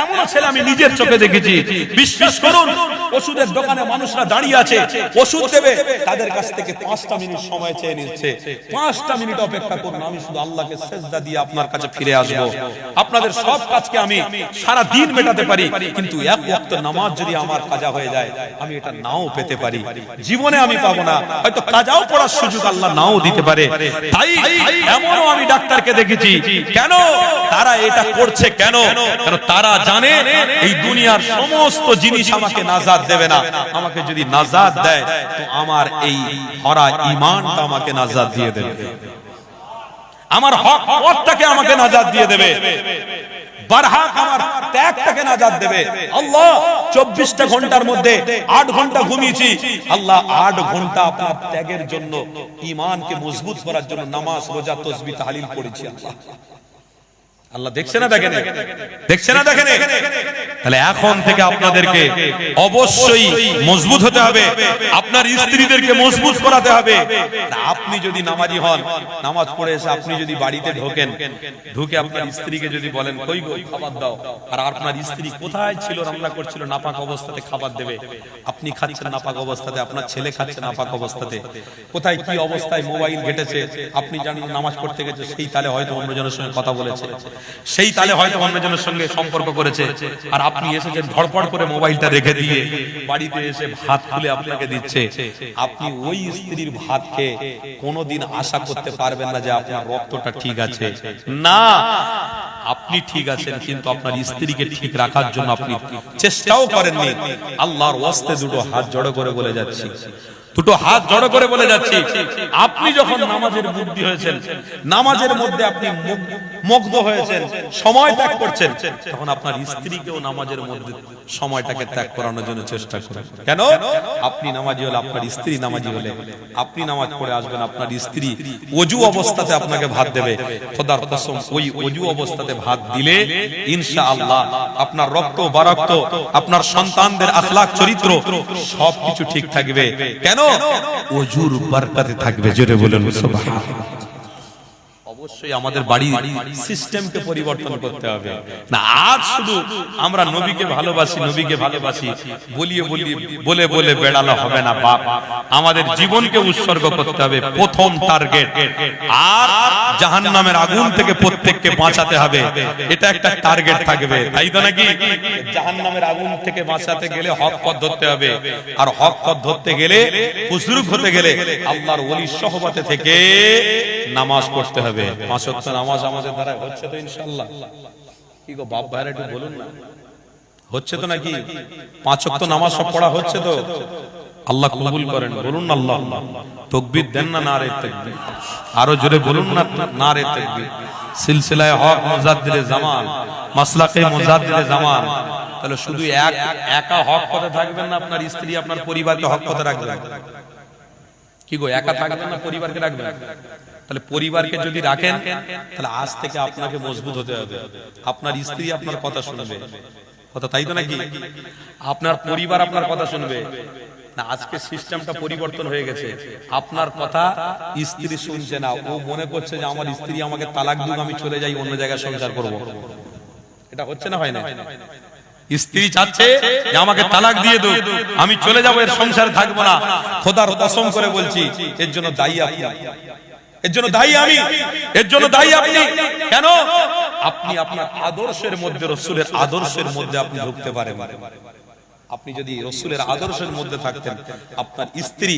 এমনও ছেলে আমি নিজের চোখে দেখেছি। বিশ্বাস করুন, ওষুধের দোকানে মানুষরা দাঁড়িয়ে আছে, ওষুধ দেবে, তাদের কাছ থেকে 5টা মিনিট সময় চেয়ে নিচ্ছে। 5টা মিনিট অপেক্ষা করুন, আমি শুধু আল্লাহকে সেজদা দিয়ে আপনার কাছে ফিরে আসবো। আপনাদের সব কাজকে আমি সারা দিন মেটাতে পারি, কিন্তু এক ওয়াক্ত নামাজ যদি আমার কাজা হয়ে যায়, আমি এটা নাও পেতে পারি। জীবনে আমি পাবো না, হয়তো কাজাও পড়ার সুযোগ আল্লাহ নাও দিতে পারে। তাই এমনও আমি ডাক্তারকে দেখেছি। কেন তারা এটা করছে? কেন? কারণ তারা জানে এই দুনিয়ার সমস্ত জিনিস আমাকে নাজাত দেবে না। আমাকে যদি নাজাত দেয়, তো আমার এই হরা ঈমানটা আমাকে নাজাত দিয়ে দেবে, আমার হক পথটাকে আমাকে নাজাত দিয়ে দেবে, বারহাক আমার ত্যাগটাকে নাজাত দেবে। আল্লাহ 24টা ঘন্টার মধ্যে 8 ঘন্টা ঘুমিয়েছি, আল্লাহ 8 ঘন্টা আপনার ত্যাগের জন্য, ঈমানকে মজবুত করার জন্য নামাজ, রোজা, তাসবিহ, তাহলিল করেছি। আল্লাহ দেখছে না দেখেন? দেখছে না দেখেন? তাহলে এখন থেকে আপনাদেরকে অবশ্যই মজবুত হতে হবে, আপনার স্ত্রীদেরকে মজবুত করাতে হবে। আপনি যদি নামাজি হন, নামাজ পড়ে এসে আপনি যদি বাড়িতে ঢোকেন, ঢুকে আপনার স্ত্রীকে যদি বলেন কই গো খাবার দাও, আর আপনার স্ত্রী কোথায় ছিল, রান্না করছিল, নাপাক অবস্থাতে খাবার দেবে, আপনি খাচ্ছেন নাপাক অবস্থাতে, আপনার ছেলে খাচ্ছে নাপাক অবস্থাতে, কোথায় কি অবস্থায় মোবাইল ঘেটেছে, আপনি জানেন নামাজ পড়তে গেছে, সেই তালে হয়তো অন্যজনের সঙ্গে কথা বলেছে, সেই তালে হয়তো অন্যজনের সঙ্গে সম্পর্ক করেছে, আর আপনি এসেছেন ধড়পড় করে মোবাইলটা রেখে দিয়ে বাড়িতে এসে ভাত খুলে আপনাকে দিচ্ছে। আপনি ওই স্ত্রীর ভাত খেয়ে কোনোদিন আশা করতে পারবেন না যে আপনার রক্তটা ঠিক আছে। না, আপনি ঠিক আছেন, কিন্তু আপনার স্ত্রীকে ঠিক রাখার জন্য আপনি চেষ্টাও করেননি। আল্লাহর ওয়াস্তে দুটো হাত জড়ো করে বলে যাচ্ছি, দুটো হাত জড়ো করে বলে যাচ্ছি, আপনি যখন নামাজের বুদ্ধি হয়েছেন, নামাজের মধ্যে আপনি মুগ্ধ হয়েছেন, সময় ত্যাগ করছেন, তখন আপনার স্ত্রীকেও নামাজের মধ্যে সময়টাকে ত্যাগ করানোর জন্য চেষ্টা করেন। কেন? আপনি নামাজি হলে, আপনার স্ত্রী নামাজি হলে, আপনি নামাজ পড়ে আসবেন, আপনার স্ত্রী ওযু অবস্থাতে আপনাকে ভাত দেবে। খোদার কসম, ওই ওযু অবস্থাতে ভাত দিলে ইনশাআল্লাহ আপনার রক্ত বারক্ত, আপনার সন্তানদের আখলাক চরিত্র সবকিছু ঠিক থাকবে। কেন? ওযুর বরকতে থাকবে। জোরে বলুন সুবহানাল্লাহ। অবশ্যই আমাদের বাড়ির সিস্টেমকে পরিবর্তন করতে হবে। না আজ শুধু আমরা নবীকে ভালোবাসি, নবীকে ভালোবাসি বলে বলে বেড়ালে হবে না বাপ। আমাদের জীবনকে উৎসর্গ করতে হবে। প্রথম টার্গেট, আর জাহান্নামের আগুন থেকে প্রত্যেককে বাঁচাতে হবে, এটা একটা টার্গেট থাকবে, তাই তো নাকি? জাহান্নামের আগুন থেকে বাঁচাতে গেলে হক পথ ধরতে হবে, আর হক পথ ধরতে গেলে, বুজুর্গ হতে গেলে আল্লাহর ওলির সহবতে থেকে নামাজ পড়তে হবে। 5 ওয়াক্ত নামাজ আমাদের দ্বারা হচ্ছে তো ইনশাআল্লাহ? কি গো বাপ ভাইরা একটু বলুন না, হচ্ছে তো নাকি? 5 ওয়াক্ত নামাজ সব পড়া হচ্ছে তো? আল্লাহ কবুল করেন, বলুন না আল্লাহ। তাকবীর দেন না, নারে তাকবীর। আরো জোরে বলুন না, নারে তাকবীর। সিলসিলায়ে হক মুজাদ্দিদে জামান, মাসলাকে মুজাদ্দিদে জামান। তাহলে শুধু একা হক পথে থাকবেন না, আপনার স্ত্রী, আপনার পরিবারকে হক পথে রাখবেন। কি গো, একা থাকবেন না, পরিবারকে রাখবেন? তাহলে পরিবারকে যদি রাখেন, তাহলে আজ থেকে আপনাকে মজবুত হতে হবে। আপনার স্ত্রী আপনার কথা শুনবে, কথা তাই তো নাকি? আপনার পরিবার আপনার কথা শুনবে না। আজকে সিস্টেমটা পরিবর্তন হয়ে গেছে, আপনার কথা স্ত্রী শুনছে না, ও মনে করছে যে আমার স্ত্রী আমাকে তালাক দিক, আমি চলে যাই অন্য জায়গায় সংসার করব। এটা হচ্ছে না, হয় না? স্ত্রী চাচ্ছে যে আমাকে তালাক দিয়ে দাও, আমি চলে যাবো, এর সংসারে থাকবো না। খোদার কসম করে বলছি, এর জন্য দায়ী আপনি, এর জন্য দায়ী আমি, এর জন্য দায়ী আপনি। কেন? আপনি আপনার আদর্শের মধ্যে, রাসূলের আদর্শের মধ্যে আপনি ঢুকতে পারেন। আপনি যদি রাসূলের আদর্শের মধ্যে থাকতেন, আপনার স্ত্রী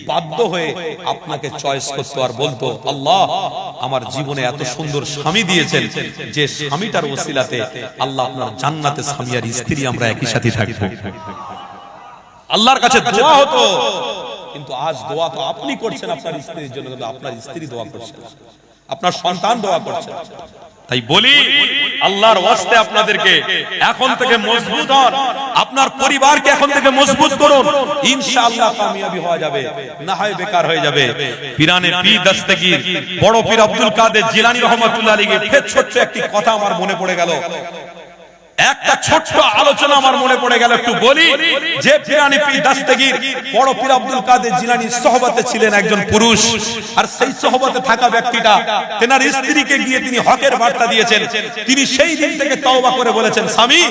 বাধ্য হয়ে আপনাকে চয়েস করতে আর বলতো, আল্লাহ আমার জীবনে এত সুন্দর স্বামী দিয়েছেন যে স্বামীটার ওসিলাতে আল্লাহ আপনার জান্নাতে স্বামী আর স্ত্রী আমরা একই সাথে থাকবো। আল্লাহর কাছে দোয়া হতো। কিন্তু আজ দোয়া তো আপনি করছেন আপনার স্ত্রীর জন্য, কিন্তু আপনার স্ত্রী দোয়া করছে, আপনার সন্তান দোয়া করছে। তাই বলি, আল্লাহর ওয়াস্তে আপনাদেরকে এখন থেকে মজবুত হন, আপনার পরিবারকে এখন থেকে মজবুত করুন, ইনশাআল্লাহ কামিয়াবি হওয়া যাবে, না হয় বেকার হয়ে যাবে। পীরানে পীর দস্তগীর বড় পীর আব্দুল কাদের জিলানী রহমাতুল্লাহ আলাইহি ফের ছোট্ট একটি কথা আমার মনে পড়ে গেল, একটা ছোট্ট আলোচনা আমার মনে পড়ে গেল, একটু বলি। যে পীরানে পীর দস্তগীর বড় পীর আব্দুল কাদের জিলানীর সোহবতে ছিলেন একজন পুরুষ, আর সেই সোহবতে থাকা ব্যক্তিটা তেনার স্ত্রীকে গিয়ে তিনি হকের বার্তা দিয়েছেন। তিনি সেই দিন থেকে তওবা করে বলেছেন, স্বামী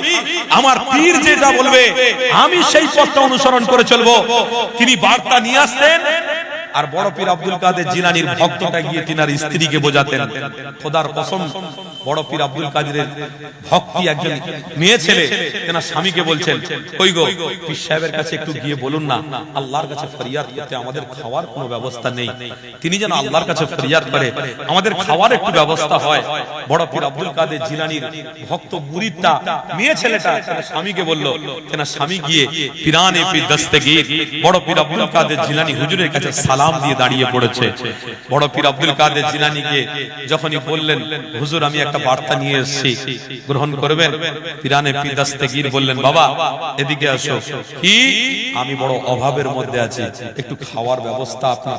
আমার পীর যেটা বলবে আমি সেই পথটা অনুসরণ করে চলবো। তিনি বার্তা নিয়ে আসতেন, আর বড় পীর আব্দুল কাদের জিলানীর ভক্তটা গিয়ে তিনার স্ত্রীকে বোঝাতেন। খোদার কসম, বড় পীর আব্দুল কাদেরের ভক্তি একজন মেয়ে ছেলে তেনার স্বামীকে বলছেন, কই গো পীর সাহেবের কাছে একটু গিয়ে বলুন না, আল্লাহর কাছে ফরিয়াদ করতে, আমাদের খাওয়ার কোনো ব্যবস্থা নেই, তিনি যেন আল্লাহর কাছে ফরিয়াদ করে আমাদের খাওয়ার একটু ব্যবস্থা হয়। বড় পীর আব্দুল কাদের জিলানীর ভক্ত মুরিদটা মেয়ে ছেলেটা তার স্বামীকে বলল, তেনার স্বামী গিয়ে পীরানে পীর দস্তগীর বড় পীর আব্দুল কাদের জিলানী হুজুরের কাছে সালাম দিয়ে দাঁড়িয়ে পড়েছে। বড় পীর আব্দুল কাদের জিলানীকে যখনই বললেন, হুজুর আমি একটা বার্তা নিয়ে এসেছি, গ্রহণ করবেন? পীরানে পীর দস্তগীর বললেন, বাবা এদিকে আসো। কি? আমি বড় অভাবের মধ্যে আছি, একটু খাওয়ার ব্যবস্থা আপনার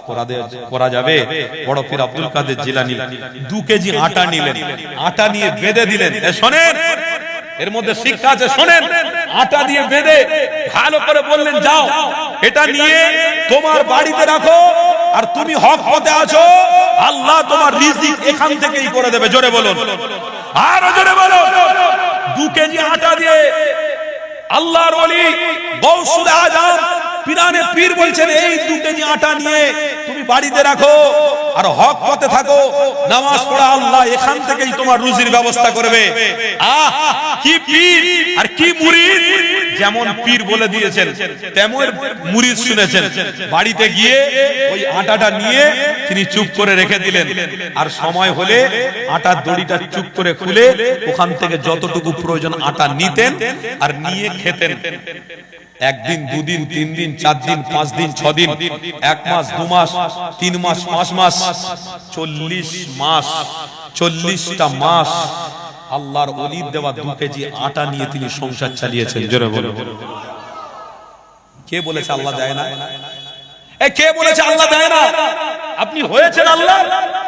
করা যাবে? বড় পীর আব্দুল কাদের জিলানী 2 কেজি আটা নিলেন, আটা নিয়ে বেঁধে দিলেন। শোনেন, এর মধ্যে শিক্ষা আছে, শোনেন। আটা দিয়ে বেঁধে ভালো করে বললেন, যাও এটা নিয়ে তোমার বাড়িতে রাখো, আর তুমি হক পথে আছো, আল্লাহ তোমার রিজিক এখান থেকেই করে দেবে। জোরে বলুন, আর জোরে বলুন। 2 কেজি আটা দিয়ে আল্লাহর ওলি গৌসুল আজম পীরানে পীর বলছেন, এই 2 কেজি আটা নিয়ে তুমি বাড়িতে রাখো আর হক পথে থাকো, নামাজ পড়া, আল্লাহ এখান থেকেই তোমার রুজির ব্যবস্থা করবে। আহ কি পীর আর কি মুরিদ! যেমন পীর বলে দিয়েছেন তেমন মুরিদ শুনেছেন। বাড়িতে গিয়ে ওই আটাটা নিয়ে তিনি চুপ করে রেখে দিলেন, আর সময় হলে আটার দড়িটা চুপ করে খুলে ওখান থেকে যতটুকু প্রয়োজন আটা নিতেন আর নিয়ে খেতেন। 1 দিন 2 দিন 3 দিন 4 দিন 5 দিন 6 দিন 1 মাস 2 মাস 3 মাস 5 মাস 40 মাস 40টা মাস আল্লাহর ওলির দেওয়া 2 কেজি আটা নিয়ে তিনি সংসার চালিয়েছেন। জোরে বলুন। কে বলেছে আল্লাহ দেয় না? কে বলেছে আল্লাহ দেয় না? আপনি হয়েছেন আল্লাহ,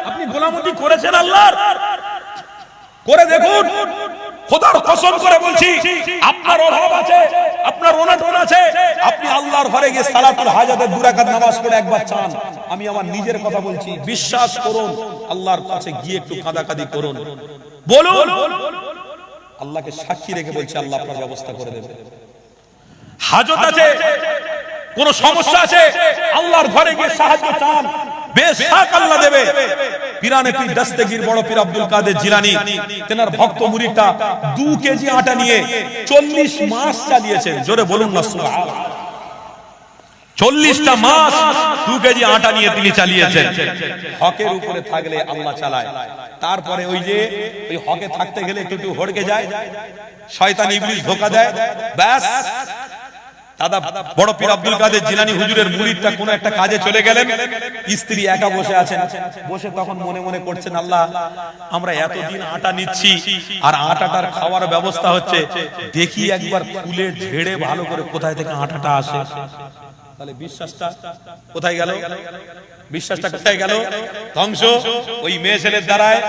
আপনি গোলামতি করেছেন আল্লাহর, করে দেখুন। খোদার কসম করে বলছি, আপনার অভাব আছে, আপনার অনটন আছে, আপনি আল্লাহর ঘরে গিয়ে সালাতুল হাজাতের 2 রাকাত নামাজ পড়ে একবার চান। আমি আমার নিজের কথা বলছি, বিশ্বাস করুন, আল্লাহর কাছে গিয়ে একটু কাঁদাকাঁদি করুন, বলুন, আল্লাহকে সাক্ষী রেখে বলছি, আল্লাহ আপনার ব্যবস্থা করে দেবে। হাজত আছে, কোন সমস্যা আছে, আল্লাহর ঘরে গিয়ে সাহায্য চান, বেশক আল্লাহ দেবে। পীরানে পীর দস্তগীর বড় পীর আব্দুল কাদের জিলানী তেনার ভক্ত মুরিদটা 2 কেজি আটা নিয়ে 40 মাস চালিয়েছেন। জোরে বলুন না সুবহানাল্লাহ। 40টা মাস 2 কেজি আটা নিয়ে তিনি চালিয়েছেন। হকের উপরে থাকলে আল্লাহ চালায়। তারপরে ওই যে ওই হকে থাকতে গেলে একটু হড়কে যায়, শয়তান ইবলিস ধোঁকা দেয়, ব্যাস দাদা বড় পীর আব্দুল কাদের জিলানী হুজুরের মুরিদটা কোন একটা কাজে চলে গেলেন, স্ত্রী একা বসে আছেন, বসে তখন মনে মনে করছেন, আল্লাহ আমরা এতদিন আটা নিচ্ছি আর আটাটার খাওয়ার ব্যবস্থা হচ্ছে, দেখি একবার খুলে ঝেড়ে ভালো করে কোথায় থেকে আটাটা আসে। তাহলে বিশ্বাসটা কোথায় গেল? বিশ্বাসটা কোথায় গেল? ধ্বংস। ওই মেয়ে ছেলের দ্বারায়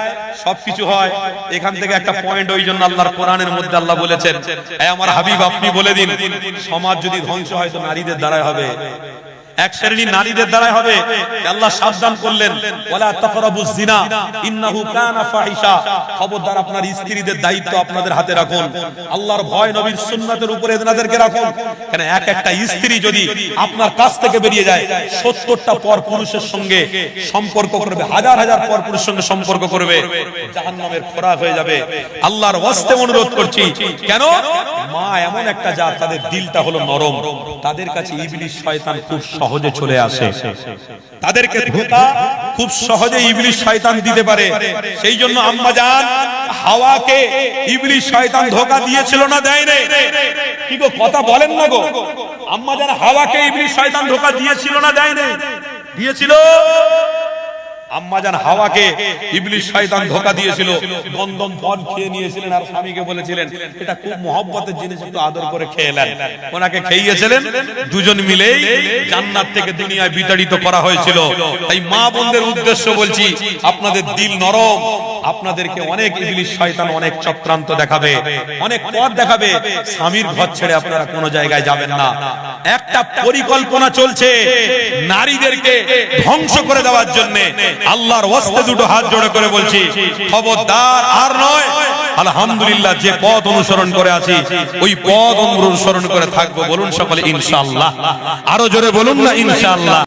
সবকিছু হয়। এখান থেকে একটা পয়েন্ট, ওই জন্য আল্লাহর কোরআনের মধ্যে আল্লাহ বলেছেন, এই আমার হাবিব আপনি বলে দিন, সমাজ যদি ধ্বংস হয় তো নারীদের দ্বারায় হবে, এক শ্রেণী নারীদের দ্বারাই হবে। আল্লাহ সাবধান করলেন, ওয়ালা তাকরাবুজ জিনা ইন্নাহু কানা ফাহিশা। খবরদার আপনার স্ত্রীদের দায়িত্ব আপনাদের হাতে রাখুন, আল্লাহর ভয় নবীর সুন্নাতের উপরে এনাদেরকে রাখুন। কেন একটা স্ত্রী যদি আপনার কাছ থেকে বেরিয়ে যায়, 70টা পর পুরুষের সঙ্গে সম্পর্ক করবে, হাজার হাজার পর পুরুষের সঙ্গে সম্পর্ক করবে, জাহান্নামের খোরাক হয়ে যাবে। আল্লাহর ওয়াস্তে অনুরোধ করছি, কেন মা এমন একটা জাত, তাদের দিলটা হলো নরম, তাদের কাছে ইবলিস শয়তান খুব সহজে চলে আসে, তাদেরকে ধোঁকা খুব সহজে ইবলিস শয়তান দিতে পারে। সেই জন্য আম্মা জান হাওয়াকে ইবলিস শয়তান ধোঁকা দিয়েছিল না দেয় নাই? কি গো কথা বলেন না গো? আম্মা জান হাওয়াকে ইবলিস শয়তান ধোঁকা দিয়েছিল না দেয় নাই? দিয়েছিল। আম্মাজান হাওয়াকে ইবলিস শয়তান ধোঁকা দিয়েছিল, গন্ধম ফল খেয়ে নিয়েছিলেন আর স্বামীকে বলেছিলেন এটা খুব মহব্বতের জিনিস, একটু আদর করে খেয়ে নেন। ওনাকে খাইয়েছিলেন, দুজন মিলেই জান্নাত থেকে দুনিয়ায় বিতাড়িত করা হয়েছিল। তাই মা বোনদের উদ্দেশ্য বলছি, আপনাদের দিল নরম, আপনাদেরকে অনেক ইবলিস শয়তান অনেক চক্রান্ত দেখাবে, অনেক পথ দেখাবে, স্বামীর ঘর ছেড়ে আপনারা কোনো জায়গায় যাবেন না। একটা পরিকল্পনা চলছে নারীদেরকে ধ্বংস করে দেওয়ার জন্য। আল্লাহর ওয়াস্তে দুটো হাত জোড়ে করে বলছি, খবরদার আর নয়। আলহামদুলিল্লাহ, যে পথ অনুসরণ করে আছি ওই পথ অনুসরণ করে থাকবো। বলুন সকলে ইনশাআল্লাহ। আরো জোরে বলুন না ইনশাআল্লাহ।